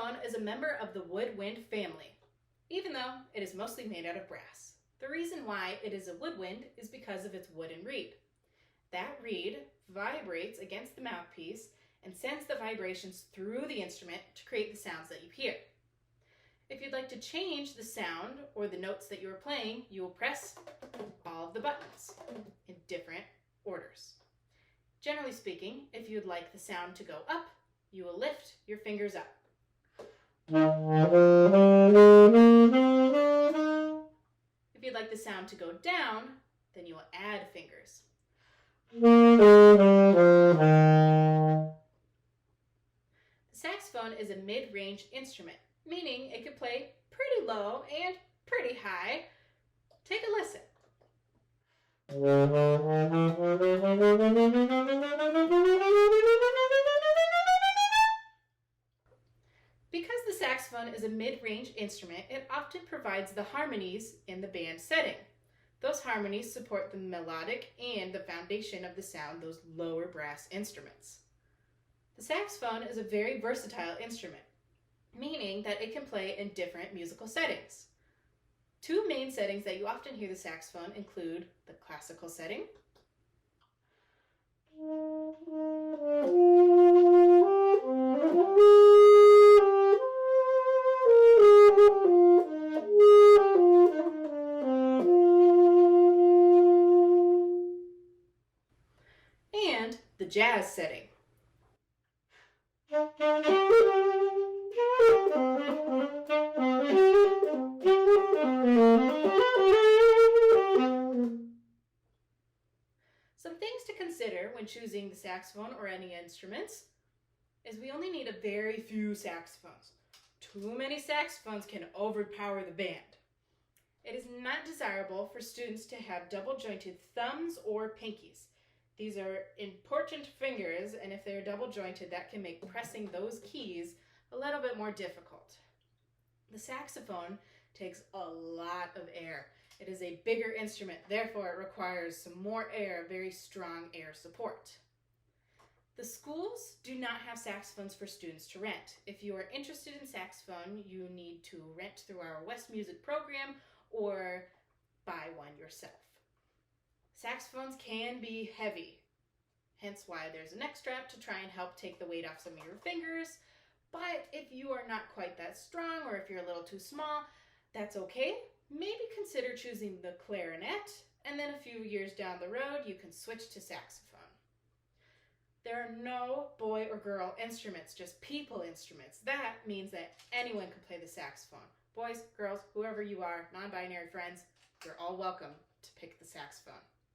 saxophone is a member of the woodwind family, even though it is mostly made out of brass. The reason why it is a woodwind is because of its wooden reed. That reed vibrates against the mouthpiece and sends the vibrations through the instrument to create the sounds that you hear. If you'd like to change the sound or the notes that you are playing, you will press all of the buttons in different orders. Generally speaking, if you'd like the sound to go up, you will lift your fingers up. If you'd like the sound to go down, then you will add fingers. The saxophone is a mid-range instrument, meaning it can play pretty low and pretty high. Take a listen. Because the saxophone is a mid-range instrument, it often provides the harmonies in the band setting. Those harmonies support the melodic and the foundation of the sound, those lower brass instruments. The saxophone is a very versatile instrument, meaning that it can play in different musical settings. Two main settings that you often hear the saxophone include the classical setting and the jazz setting. Some things to consider when choosing the saxophone or any instruments is we only need a very few saxophones. Too many saxophones can overpower the band. It is not desirable for students to have double-jointed thumbs or pinkies. These are important fingers, and if they're double-jointed, that can make pressing those keys a little bit more difficult. The saxophone takes a lot of air. It is a bigger instrument, therefore it requires some more air, very strong air support. The schools do not have saxophones for students to rent. If you are interested in saxophone, you need to rent through our West Music program or buy one yourself. Saxophones can be heavy, hence why there's a neck strap to try and help take the weight off some of your fingers. But if you are not quite that strong or if you're a little too small, that's okay. Maybe consider choosing the clarinet, and then a few years down the road, you can switch to saxophone. There are no boy or girl instruments, just people instruments. That means that anyone can play the saxophone. Boys, girls, whoever you are, non-binary friends, you're all welcome to pick the saxophone.